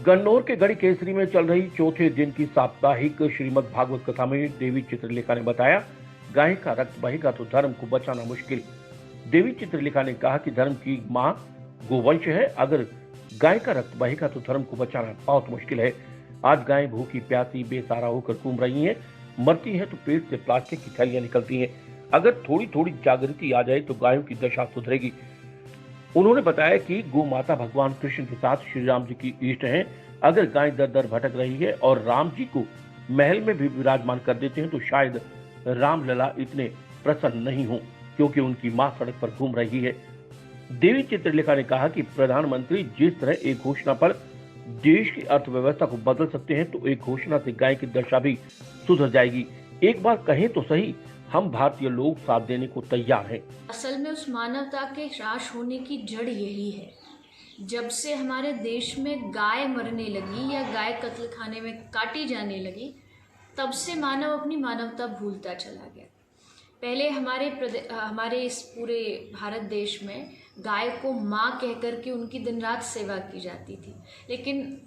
गन्नौर के गढ़ी केसरी में चल रही चौथे दिन की साप्ताहिक श्रीमद् भागवत कथा में देवी चित्रलेखा ने बताया, गाय का रक्त बहेगा तो धर्म को बचाना मुश्किल। देवी चित्रलेखा ने कहा कि धर्म की मां गोवंश है, अगर गाय का रक्त बहेगा तो धर्म को बचाना बहुत मुश्किल है। आज गायें भूखी प्यासी बेसहारा होकर घूम रही हैं, मरती हैं तो पेट से प्लास्टिक की थैलियां निकलती हैं। अगर थोड़ी थोड़ी जागृति आ जाए तो गायों की दशा सुधरेगी। उन्होंने बताया कि गौ माता भगवान कृष्ण के साथ श्री राम जी की इष्ट हैं। अगर गाय दर दर भटक रही है और राम जी को महल में भी विराजमान कर देते हैं तो शायद रामलला इतने प्रसन्न नहीं हो, क्योंकि उनकी मां सड़क पर घूम रही है। देवी चित्रलेखा ने कहा कि प्रधानमंत्री जिस तरह एक घोषणा पर देश की अर्थव्यवस्था को बदल सकते हैं, तो एक घोषणा से गाय की दशा भी सुधर जाएगी। एक बार कहें तो सही, हम भारतीय लोग साथ देने को तैयार हैं। असल में उस मानवता के ह्रास होने की जड़ यही है। जब से हमारे देश में गाय मरने लगी या गाय कत्ल खाने में काटी जाने लगी, तब से मानव अपनी मानवता भूलता चला गया। पहले हमारे इस पूरे भारत देश में गाय को माँ कह करके उनकी दिन रात सेवा की जाती थी, लेकिन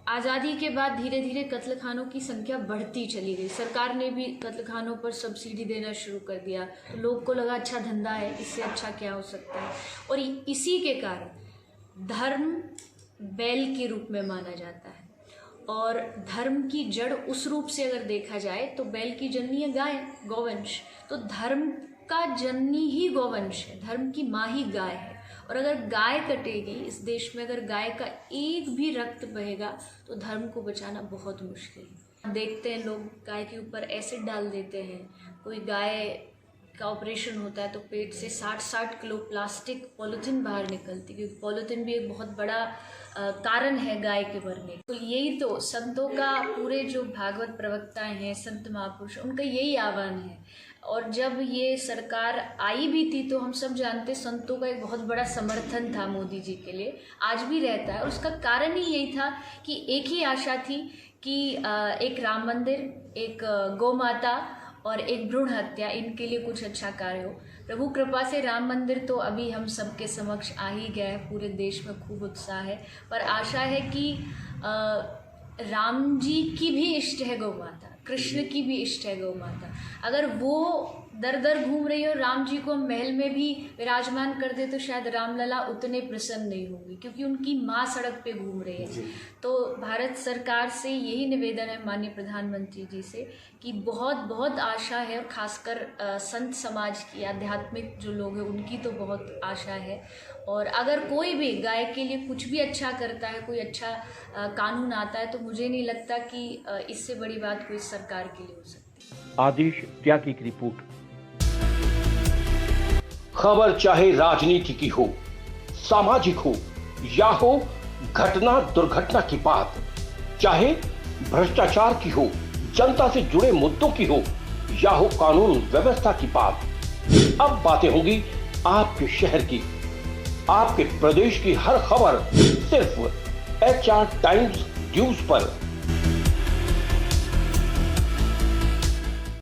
आज़ादी के बाद धीरे धीरे कत्लखानों की संख्या बढ़ती चली गई। सरकार ने भी कत्लखानों पर सब्सिडी देना शुरू कर दिया, तो लोग को लगा अच्छा धंधा है, इससे अच्छा क्या हो सकता है। और इसी के कारण धर्म बैल के रूप में माना जाता है, और धर्म की जड़ उस रूप से अगर देखा जाए तो बैल की जननी है गाय, गौवंश। तो धर्म का जननी ही गौवंश है, धर्म की माँ ही गाय है। और अगर गाय कटेगी इस देश में, अगर गाय का एक भी रक्त बहेगा तो धर्म को बचाना बहुत मुश्किल है। देखते हैं लोग गाय के ऊपर एसिड डाल देते हैं, कोई गाय का ऑपरेशन होता है तो पेट से 60-60 किलो प्लास्टिक पॉलीथीन बाहर निकलती है, क्योंकि पॉलीथीन भी एक बहुत बड़ा कारण है गाय के मरने। तो यही तो संतों का, पूरे जो भागवत प्रवक्ताएं हैं, संत महापुरुष, उनका यही आह्वान है। और जब ये सरकार आई भी थी तो हम सब जानते, संतों का एक बहुत बड़ा समर्थन था मोदी जी के लिए, आज भी रहता है। और उसका कारण ही यही था कि एक ही आशा थी कि एक राम मंदिर, एक गौ माता और एक भ्रूण हत्या, इनके लिए कुछ अच्छा कार्य हो। प्रभु कृपा से राम मंदिर तो अभी हम सबके समक्ष आ ही गया है, पूरे देश में खूब उत्साह है। पर आशा है कि राम जी की भी इष्ट है गौ माता, कृष्ण की भी इष्ट है गौ माता। अगर वो दर दर घूम रही है और राम जी को महल में भी विराजमान कर दे तो शायद रामलला उतने प्रसन्न नहीं होंगे, क्योंकि उनकी माँ सड़क पे घूम रही है। तो भारत सरकार से यही निवेदन है माननीय प्रधानमंत्री जी से कि बहुत बहुत आशा है, और खासकर संत समाज की, आध्यात्मिक जो लोग हैं उनकी तो बहुत आशा है। और अगर कोई भी गाय के लिए कुछ भी अच्छा करता है, कोई अच्छा कानून आता है, तो मुझे नहीं लगता कि इससे बड़ी बात कोई सरकार के लिए हो सकती है। आदेश त्यागी की रिपोर्ट। खबर चाहे राजनीति की हो, सामाजिक हो या हो घटना दुर्घटना की बात, चाहे भ्रष्टाचार की हो, जनता से जुड़े मुद्दों की हो या हो कानून व्यवस्था की बात, अब बातें होंगी आपके शहर की, आपके प्रदेश की हर खबर सिर्फ HR टाइम्स न्यूज पर।